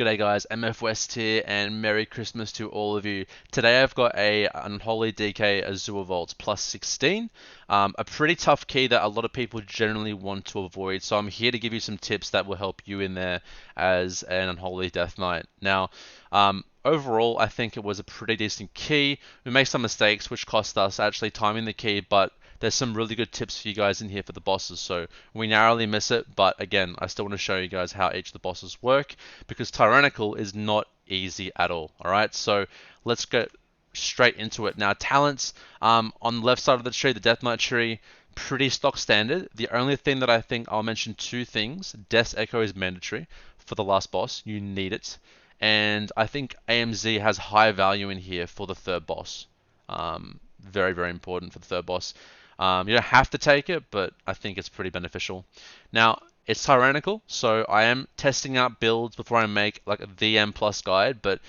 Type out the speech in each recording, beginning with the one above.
G'day guys, MFWest here, and Merry Christmas to all of you. Today I've got a Unholy DK Azure Vault plus 16, a pretty tough key that a lot of people generally want to avoid, so I'm here to give you some tips that will help you in there as an Unholy Death Knight. Now, overall I think it was a pretty decent key. We made some mistakes which cost us actually timing the key, but there's some really good tips for you guys in here for the bosses, so we narrowly miss it, but again, I still want to show you guys how each of the bosses work, because Tyrannical is not easy at all, alright? So let's get straight into it. Now, talents, on the left side of the tree, the Death Knight tree, pretty stock standard. The only thing that I think I'll mention two things. Death's Echo is mandatory for the last boss, you need it. And I think AMZ has high value in here for the third boss. Very, very important for the third boss. You don't have to take it, but I think it's pretty beneficial. Now, it's tyrannical, so I am testing out builds before I make like the M plus guide, but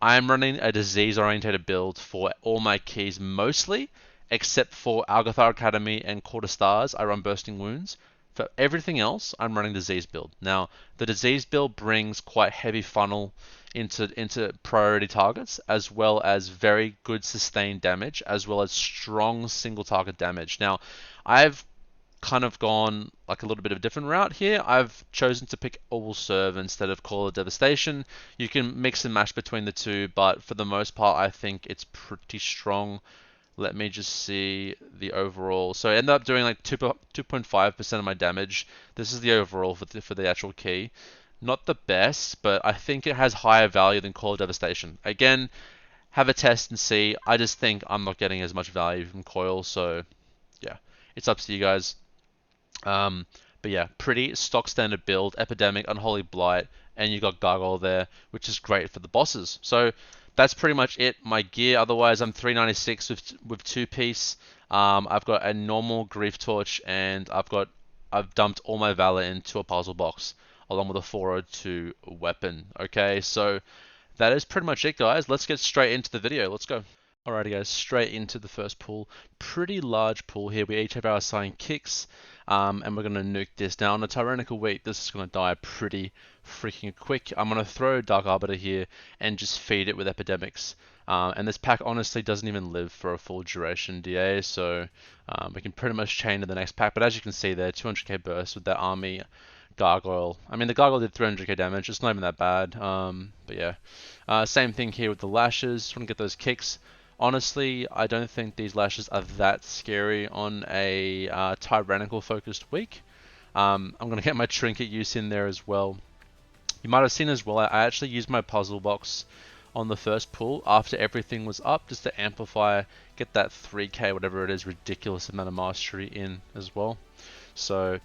I am running a disease-oriented build for all my keys mostly, except for Algathar Academy and Quarter Stars, I run Bursting Wounds. For everything else, I'm running disease build. Now, the disease build brings quite heavy funnel into priority targets, as well as very good sustained damage, as well as strong single target damage. Now, I've kind of gone like a little bit of a different route here. I've chosen to pick All Serve instead of Call of Devastation. You can mix and match between the two, but for the most part, I think it's pretty strong. Let me just see the overall. So I end up doing like 2.5% of my damage. This is the overall for the actual key. Not the best, but I think it has higher value than Coil Devastation. Again, have a test and see. I just think I'm not getting as much value from Coil, so yeah, it's up to you guys. But yeah, pretty stock standard build, Epidemic, Unholy Blight, and you got Gargoyle there, which is great for the bosses. So that's pretty much it. My gear, otherwise I'm 396 with two piece. I've got a normal Grief Torch, and I've dumped all my Valor into a puzzle box along with a 402 weapon. Okay, so that is pretty much it, guys. Let's get straight into the video. Let's go. Alrighty guys, straight into the first pool. Pretty large pool here. We each have our assigned kicks, and we're going to nuke this. Now on a Tyrannical week, this is going to die pretty freaking quick. I'm going to throw Dark Arbiter here and just feed it with Epidemics. And this pack honestly doesn't even live for a full duration DA, so we can pretty much chain to the next pack. But as you can see there, 200k burst with that army. Gargoyle. I mean, the Gargoyle did 300k damage. It's not even that bad. But yeah. Same thing here with the Lashes. Just want to get those kicks. Honestly, I don't think these Lashes are that scary on a Tyrannical focused week. I'm going to get my Trinket use in there as well. You might have seen as well, I actually used my puzzle box on the first pull after everything was up, just to amplify, get that 3k, whatever it is, ridiculous amount of mastery in as well. So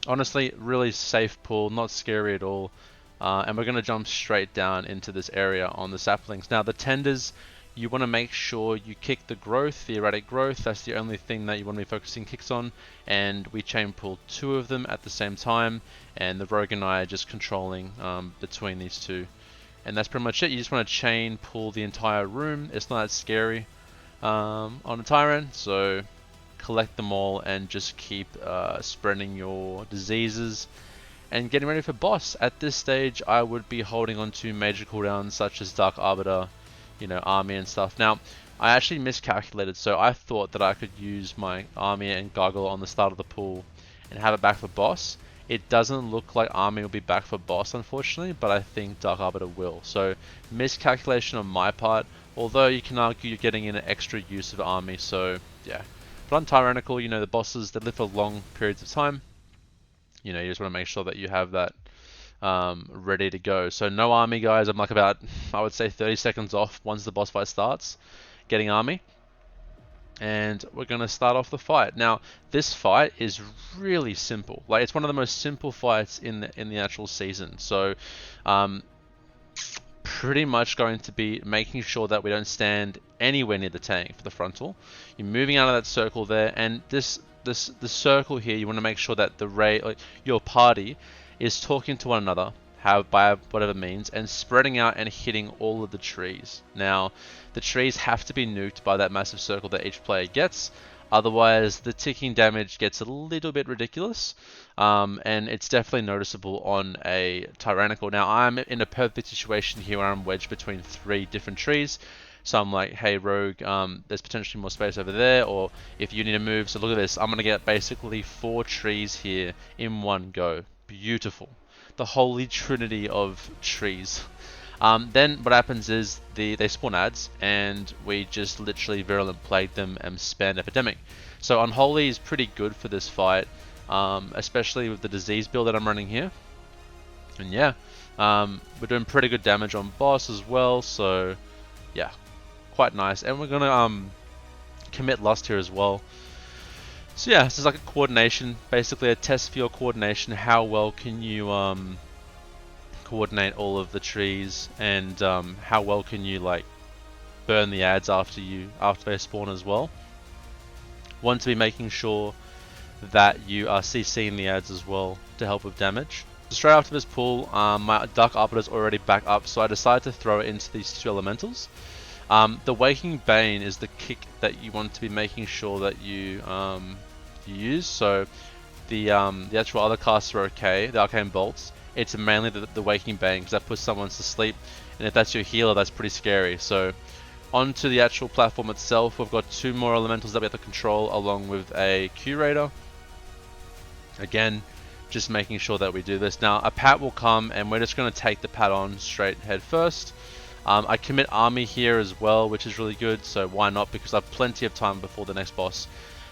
honestly, really safe pull, not scary at all. And we're going to jump straight down into this area on the saplings. Now the tenders, you want to make sure you kick the growth, the erratic growth. That's the only thing that you want to be focusing kicks on. And we chain pull two of them at the same time, and the rogue and I are just controlling between these two. And that's pretty much it. You just want to chain pull the entire room. It's not that scary on a Tyrant, so collect them all and just keep spreading your diseases and getting ready for boss. At this stage, I would be holding on to major cooldowns such as Dark Arbiter, you know, army and stuff. Now, I actually miscalculated, so I thought that I could use my army and Gargoyle on the start of the pool and have it back for boss. It doesn't look like army will be back for boss, unfortunately, but I think Dark Arbiter will. So, miscalculation on my part, although you can argue you're getting in an extra use of army, so yeah. But on Tyrannical, you know, the bosses, they live for long periods of time. You know, you just want to make sure that you have that ready to go. So no army, guys. I'm like about, I would say 30 seconds off once the boss fight starts, getting army. And we're going to start off the fight. Now, this fight is really simple. Like, it's one of the most simple fights in the actual season. So, pretty much going to be making sure that we don't stand anywhere near the tank for the frontal. You're moving out of that circle there, and the circle here, you want to make sure that your party is talking to one another, by whatever means, and spreading out and hitting all of the trees. Now, the trees have to be nuked by that massive circle that each player gets. Otherwise, the ticking damage gets a little bit ridiculous, and it's definitely noticeable on a tyrannical. Now, I'm in a perfect situation here where I'm wedged between 3 different trees. So I'm like, hey, Rogue, there's potentially more space over there, or if you need to move, so look at this. I'm going to get basically 4 trees here in one go. Beautiful. The holy trinity of trees. Then what happens is they spawn ads, and we just literally virulent plague them and spam epidemic. So Unholy is pretty good for this fight, especially with the disease build that I'm running here. And yeah, we're doing pretty good damage on boss as well. So yeah, quite nice. And we're gonna commit lust here as well. So yeah, this is like a coordination, basically a test for your coordination. How well can you coordinate all of the trees, and how well can you like burn the ads after they spawn as well. Want to be making sure that you are CCing the ads as well to help with damage. So straight after this pull, my Dark Arbiter is already back up, so I decided to throw it into these 2 elementals. The Waking Bane is the kick that you want to be making sure that you use. So the actual other casts are okay, the Arcane Bolts. It's mainly the Waking Bane, because that puts someone to sleep, and if that's your healer, that's pretty scary. So onto the actual platform itself, we've got 2 more elementals that we have to control, along with a Curator. Again, just making sure that we do this. Now, a Pat will come, and we're just going to take the Pat on straight head first. I commit army here as well, which is really good, so why not, because I have plenty of time before the next boss.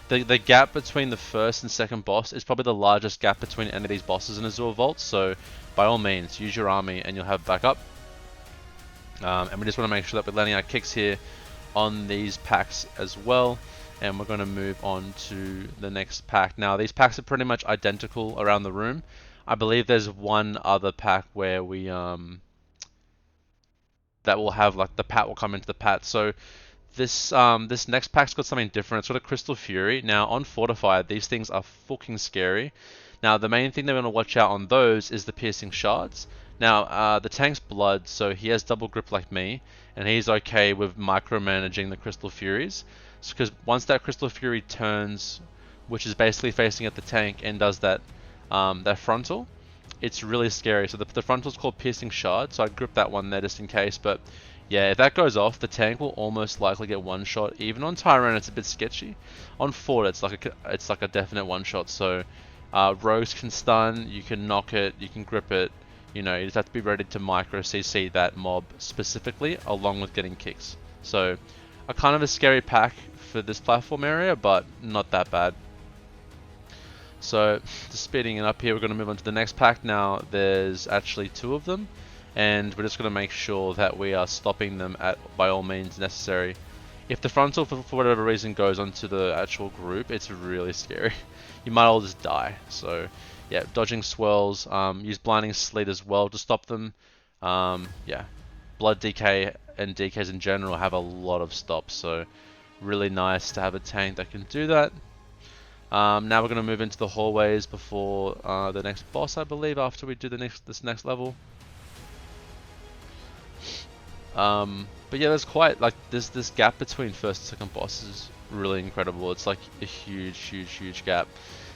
The gap between the first and second boss is probably the largest gap between any of these bosses in Azure Vault, so by all means, use your army and you'll have backup. And we just want to make sure that we're landing our kicks here on these packs as well. And we're going to move on to the next pack. Now, these packs are pretty much identical around the room. I believe there's one other pack where we that will have like the Pat will come into the Pat. So this next pack's got something different. It's got a Crystal Fury. Now on Fortified, these things are fucking scary. Now the main thing that we're going to watch out on those is the Piercing Shards. Now the tank's blood, so he has double grip like me, and he's okay with micromanaging the Crystal Furies. Because once that Crystal Fury turns, which is basically facing at the tank and does that that frontal, it's really scary. So the frontal's called Piercing Shard, so I grip that one there just in case, but yeah, if that goes off, the tank will almost likely get one shot. Even on Tyrant, it's a bit sketchy. On Fort, it's like a definite one shot. So rogues can stun, you can knock it, you can grip it. You know, you just have to be ready to micro CC that mob specifically, along with getting kicks. So a kind of a scary pack for this platform area, but not that bad. So just speeding it up here, we're going to move on to the next pack now. There's actually 2 of them, and we're just going to make sure that we are stopping them by all means necessary. If the frontal for whatever reason goes onto the actual group, it's really scary. You might all just die. So yeah, dodging swirls, use Blinding Sleet as well to stop them. Yeah, Blood DK and DKs in general have a lot of stops, so really nice to have a tank that can do that. Now we're going to move into the hallways before the next boss, I believe, after we do this next level. But yeah, there's quite like this gap between first and second boss is really incredible. It's like a huge gap.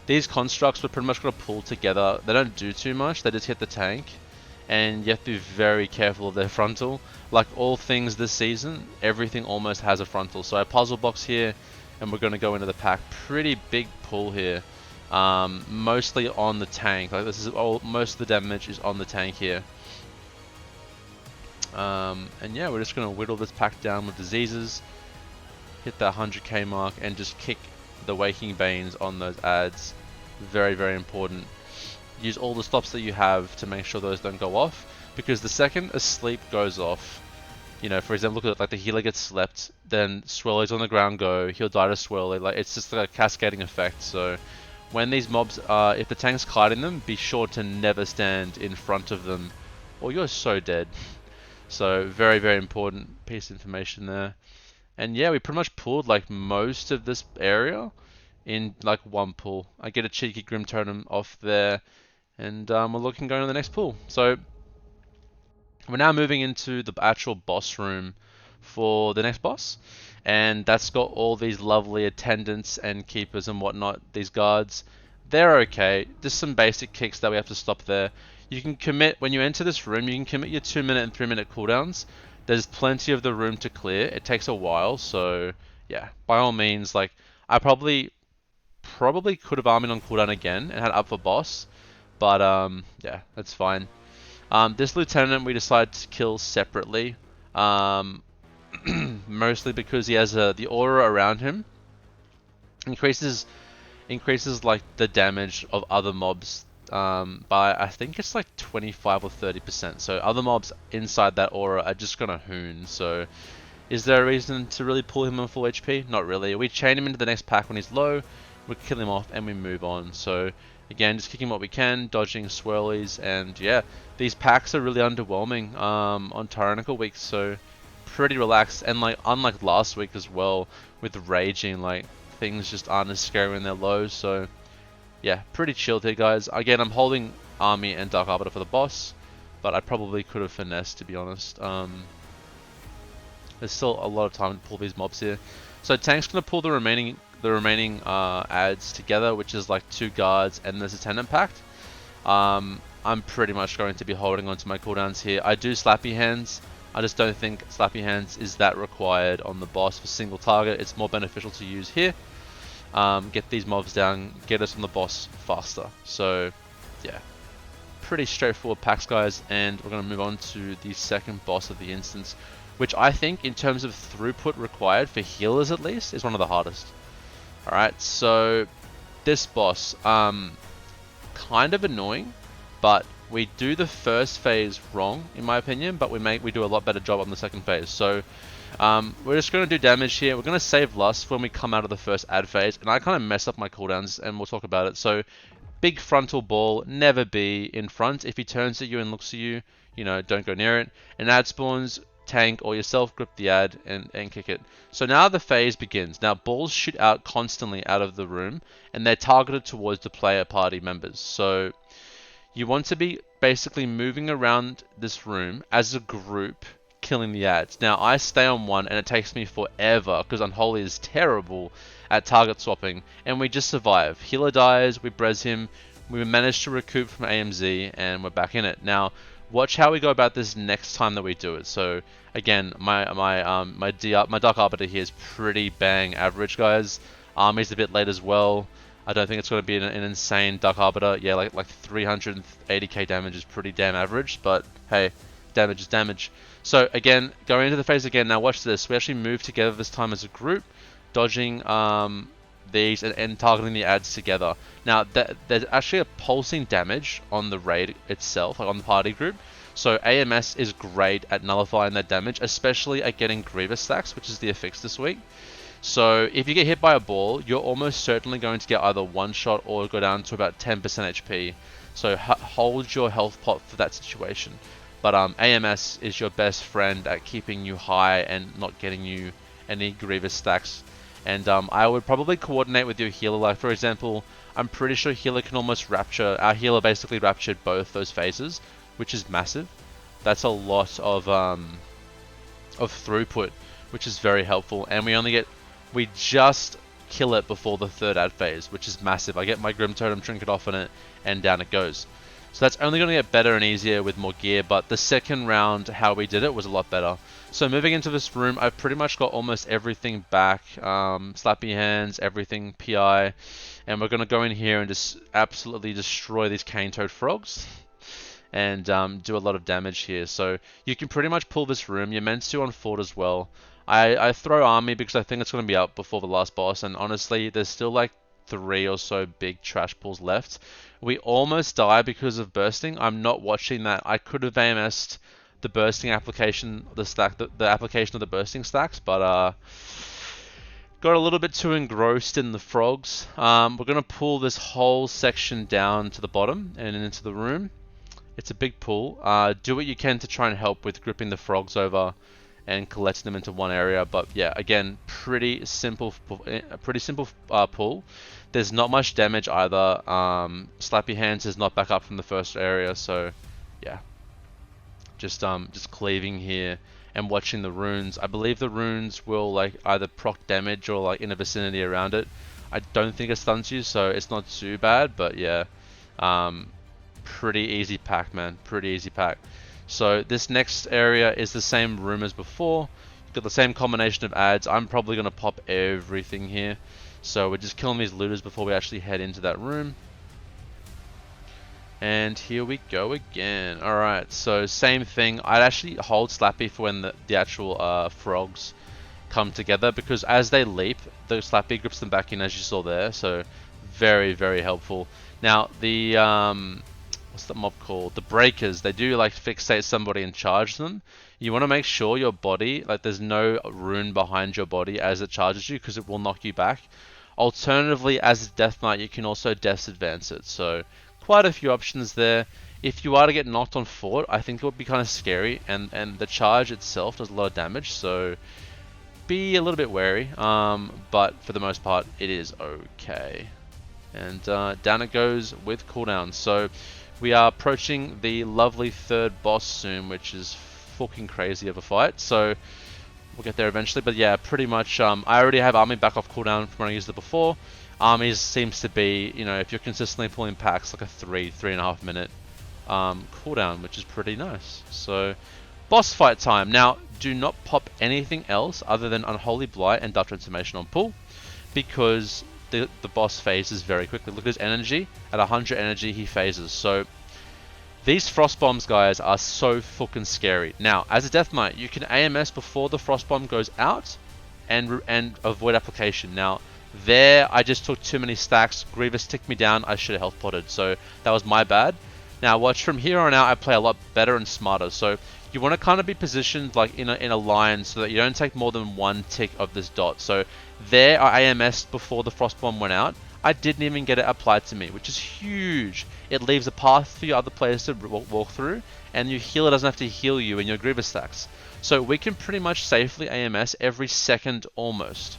These constructs we're pretty much going to pull together. They don't do too much, they just hit the tank, and you have to be very careful of their frontal. Like all things this season, everything almost has a frontal. So a puzzle box here, and we're going to go into the pack. Pretty big pull here, mostly on the tank. Like this is most of the damage is on the tank here. And yeah, we're just going to whittle this pack down with diseases, hit that 100k mark, and just kick the Waking Banes on those ads. Very important. Use all the stops that you have to make sure those don't go off, because the second a sleep goes off, you know, for example, look at it, like the healer gets slept, then Swirly's on the ground go, he'll die to Swirly. Like it's just like a cascading effect. So when these mobs if the tank's kiting them, be sure to never stand in front of them, or you're so dead. So very important piece of information there. And yeah, we pretty much pulled like most of this area in like one pull. I get a cheeky Grim Totem off there, and we're looking going to the next pull. So we're now moving into the actual boss room for the next boss. and that's got all these lovely attendants and keepers and whatnot, these guards. They're okay. Just some basic kicks that we have to stop there. You can commit, when you enter this room, you can commit your 2-minute and 3-minute cooldowns. There's plenty of the room to clear. It takes a while, so yeah, by all means, like, I probably could have armied on cooldown again and had up for boss, but yeah, that's fine. This lieutenant we decided to kill separately, mostly because he has the aura around him increases like the damage of other mobs by, I think it's like 25 or 30%. So other mobs inside that aura are just gonna hoon. So is there a reason to really pull him on full HP? Not really. We chain him into the next pack when he's low, we kill him off and we move on. So again, just kicking what we can, dodging swirlies, and yeah, these packs are really underwhelming on Tyrannical week, so pretty relaxed. And like, unlike last week as well, with raging, like, things just aren't as scary when they're low. So yeah, pretty chilled here, guys. Again, I'm holding Army and Dark Arbiter for the boss, but I probably could have finessed, to be honest. There's still a lot of time to pull these mobs here. So Tank's gonna pull the remaining adds together, which is like 2 guards and this attendant pact. I'm pretty much going to be holding on to my cooldowns here. I do Slappy Hands. I just don't think Slappy Hands is that required on the boss for single target. It's more beneficial to use here. Get these mobs down, get us on the boss faster. So yeah, pretty straightforward packs, guys, and we're going to move on to the second boss of the instance, which I think in terms of throughput required for healers at least is one of the hardest. Alright, so this boss, kind of annoying, but we do the first phase wrong in my opinion, but we do a lot better job on the second phase. So we're just going to do damage here. We're going to save Lust when we come out of the first ad phase, and I kind of mess up my cooldowns and we'll talk about it. So big frontal ball, never be in front. If he turns at you and looks at you, you know, don't go near it. And ad spawns, tank or yourself grip the ad and kick it. So now the phase begins. Now balls shoot out constantly out of the room and they're targeted towards the player party members. So you want to be basically moving around this room as a group, killing the ads. Now I stay on one and it takes me forever because Unholy is terrible at target swapping, and we just survive. Healer dies, we brez him, we manage to recoup from AMZ, and we're back in it. Now watch how we go about this next time that we do it. So again, my Dark Arbiter here is pretty bang average, guys. Army's a bit late as well. I don't think it's going to be an insane Dark Arbiter. Yeah, like 380k damage is pretty damn average, but hey, damage is damage. So again, going into the phase again, now watch this. We actually move together this time as a group, dodging these and targeting the ads together. Now there's actually a pulsing damage on the raid itself, like on the party group. So AMS is great at nullifying that damage, especially at getting Grievous stacks, which is the affix this week. So if you get hit by a ball, you're almost certainly going to get either one shot or go down to about 10% HP. So hold your health pot for that situation. But AMS is your best friend at keeping you high and not getting you any Grievous stacks. And I would probably coordinate with your healer. Like for example, I'm pretty sure healer can almost rapture. Our healer basically raptured both those phases, which is massive. That's a lot of throughput, which is very helpful. And we just kill it before the third ad phase, which is massive. I get my Grim Totem trinket off on it, and down it goes. So that's only going to get better and easier with more gear, but the second round, how we did it, was a lot better. So moving into this room, I've pretty much got almost everything back. Slappy Hands, everything, PI. And we're going to go in here and just absolutely destroy these cane toad frogs. And do a lot of damage here. So you can pretty much pull this room. You're meant to on Fort as well. I throw Army because I think it's going to be up before the last boss. And honestly, there's still like 3 or so big trash pulls left. We almost die because of bursting. I'm not watching that. I could have AMS'd the bursting application, the application of the bursting stacks, but got a little bit too engrossed in the frogs. We're going to pull this whole section down to the bottom and into the room. It's a big pull. Do what you can to try and help with gripping the frogs over and collecting them into one area. But yeah, again, pretty simple pull. There's not much damage either. Slappy Hands is not back up from the first area, so yeah, just cleaving here and watching the runes. I believe the runes will like either proc damage or like in a vicinity around it. I don't think it stuns you, so it's not too bad, but yeah. Pretty easy pack, man. Pretty easy pack. So this next area is the same room as before. You've got the same combination of ads. I'm probably going to pop everything here. So we're just killing these looters before we actually head into that room. And here we go again. Alright, so same thing. I'd actually hold Slappy for when the actual frogs come together, because as they leap, the Slappy grips them back in, as you saw there. So very, very helpful. Now the what's the mob called? The breakers. They do like fixate somebody and charge them. You want to make sure your body, like there's no rune behind your body as it charges you, because it will knock you back. Alternatively, as a Death Knight, you can also Death Advance it. So quite a few options there. If you are to get knocked on fort, I think it would be kind of scary, and the charge itself does a lot of damage, so be a little bit wary. But for the most part, it is okay. And down it goes with cooldown. So we are approaching the lovely third boss soon, which is fucking crazy of a fight. So we'll get there eventually. But yeah, pretty much I already have army back off cooldown from when I used it before. Armies seems to be, you know, if you're consistently pulling packs, like a 3.5 minute cooldown, which is pretty nice. So boss fight time. Now, do not pop anything else other than Unholy Blight and Dark Transformation on pull, because the boss phases very quickly. Look at his energy. At 100 energy, he phases. So these frost bombs, guys, are so fucking scary. Now, as a Death Knight, you can AMS before the frost bomb goes out and avoid application. Now, there, I just took too many stacks. Grievous ticked me down. I should have health potted, so that was my bad. Now, watch, from here on out, I play a lot better and smarter. So you want to kind of be positioned like in a line so that you don't take more than one tick of this dot. So there, I AMS'd before the frost bomb went out. I didn't even get it applied to me, which is huge. It leaves a path for your other players to walk through, and your healer doesn't have to heal you in your Grievous stacks. So we can pretty much safely AMS every second almost.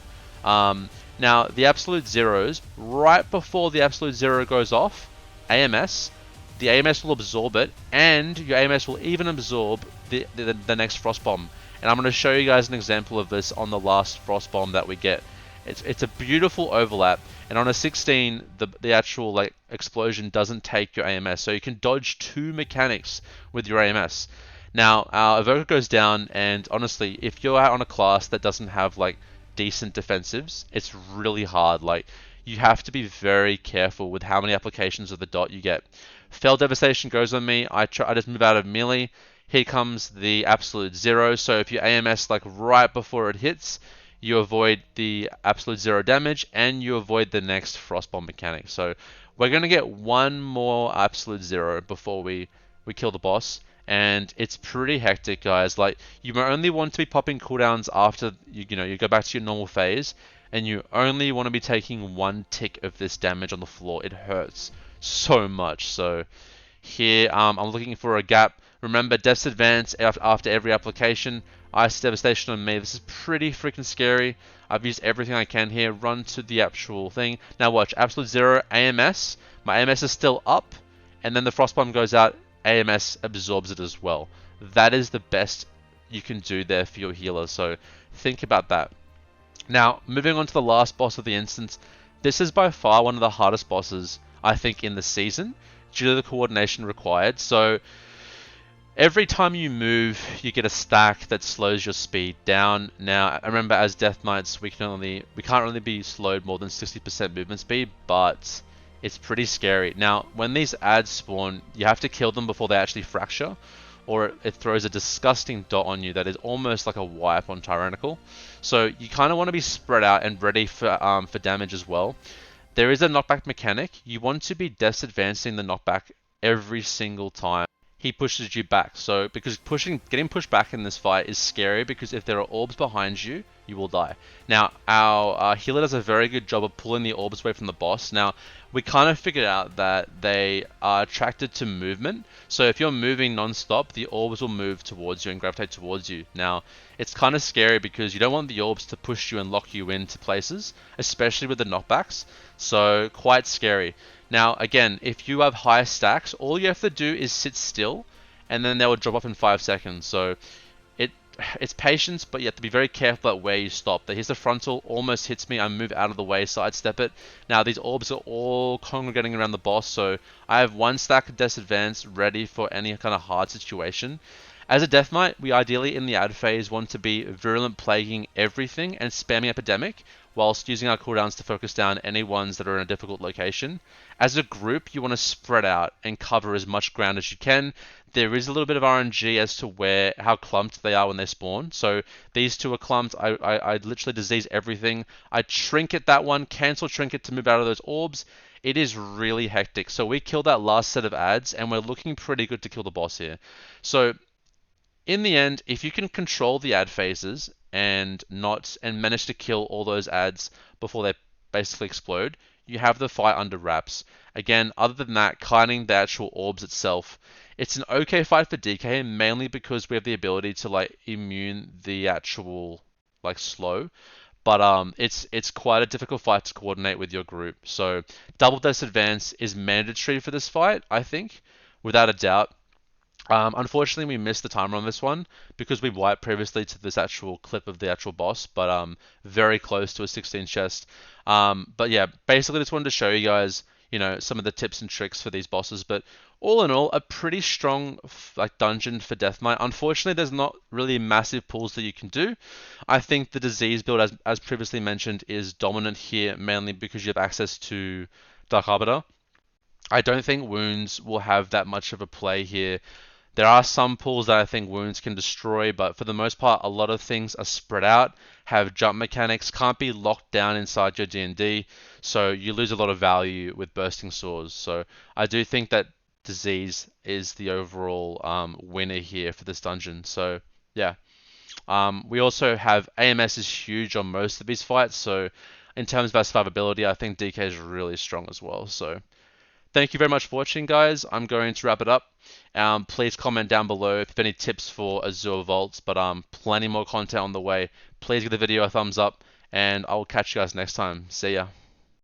Now, the absolute zeros, right before the absolute zero goes off, AMS, the AMS will absorb it, and your AMS will even absorb the next frost bomb. And I'm going to show you guys an example of this on the last frost bomb that we get. It's a beautiful overlap, and on a 16, the actual like explosion doesn't take your AMS, so you can dodge 2 mechanics with your AMS. Now, our Evoker goes down, and honestly, if you're out on a class that doesn't have like decent defensives, it's really hard. Like, you have to be very careful with how many applications of the dot you get. Fell Devastation goes on me. I just move out of melee. Here comes the absolute zero. So if you AMS like right before it hits, you avoid the absolute zero damage and you avoid the next frostbomb mechanic. So we're gonna get one more absolute zero before we kill the boss. And it's pretty hectic, guys. Like, you only want to be popping cooldowns after you go back to your normal phase, and you only want to be taking 1 tick of this damage on the floor. It hurts so much. So here, I'm looking for a gap. Remember, Death's Advance after every application. Ice Devastation on me. This is pretty freaking scary. I've used everything I can here. Run to the actual thing. Now watch, absolute zero AMS. My AMS is still up, and then the frostbomb goes out. AMS absorbs it as well. That is the best you can do there for your healer, so think about that. Now, moving on to the last boss of the instance, this is by far one of the hardest bosses, I think, in the season, due to the coordination required. So every time you move, you get a stack that slows your speed down. Now, remember, as Death Knights, we can't really be slowed more than 60% movement speed, but it's pretty scary. Now, when these ads spawn, you have to kill them before they actually fracture, or it throws a disgusting dot on you that is almost like a wipe on Tyrannical. So you kind of want to be spread out and ready for damage as well. There is a knockback mechanic. You want to be disadvancing the knockback every single time he pushes you back. So because getting pushed back in this fight is scary, because if there are orbs behind you, you will die. Now, our healer does a very good job of pulling the orbs away from the boss. Now, we kind of figured out that they are attracted to movement. So if you're moving non-stop, the orbs will move towards you and gravitate towards you. Now, it's kind of scary because you don't want the orbs to push you and lock you into places, especially with the knockbacks. So quite scary. Now, again, if you have high stacks, all you have to do is sit still, and then they will drop off in 5 seconds. So it's patience, but you have to be very careful at where you stop. Here's the frontal, almost hits me. I move out of the way, sidestep it. Now these orbs are all congregating around the boss, so I have one stack of Death's Advance ready for any kind of hard situation. As a Death Knight, we ideally in the ad phase want to be virulent plaguing everything and spamming Epidemic, whilst using our cooldowns to focus down any ones that are in a difficult location. As a group, you want to spread out and cover as much ground as you can. There is a little bit of RNG as to how clumped they are when they spawn. So these two are clumped. I literally disease everything. I trinket that one, cancel trinket to move out of those orbs. It is really hectic. So we killed that last set of ads, and we're looking pretty good to kill the boss here. So in the end, if you can control the ad phases and manage to kill all those ads before they basically explode, you have the fight under wraps. Again, other than that, kiting the actual orbs itself, it's an okay fight for DK, mainly because we have the ability to like immune the actual like slow. But it's quite a difficult fight to coordinate with your group. So double Death Advance is mandatory for this fight, I think, without a doubt. Unfortunately, we missed the timer on this one because we wiped previously to this actual clip of the actual boss, but very close to a 16 chest. But yeah, basically just wanted to show you guys, some of the tips and tricks for these bosses. But all in all, a pretty strong like dungeon for Death Knight. Unfortunately, there's not really massive pulls that you can do. I think the disease build, as previously mentioned, is dominant here mainly because you have access to Dark Arbiter. I don't think wounds will have that much of a play here. There are some pools that I think wounds can destroy, but for the most part, a lot of things are spread out, have jump mechanics, can't be locked down inside your D&D, so you lose a lot of value with bursting swords. So I do think that disease is the overall winner here for this dungeon. So yeah, we also have AMS is huge on most of these fights, so in terms of our survivability, I think DK is really strong as well. So thank you very much for watching, guys. I'm going to wrap it up. Please comment down below if you have any tips for Azure Vaults, but plenty more content on the way. Please give the video a thumbs up, and I will catch you guys next time. See ya.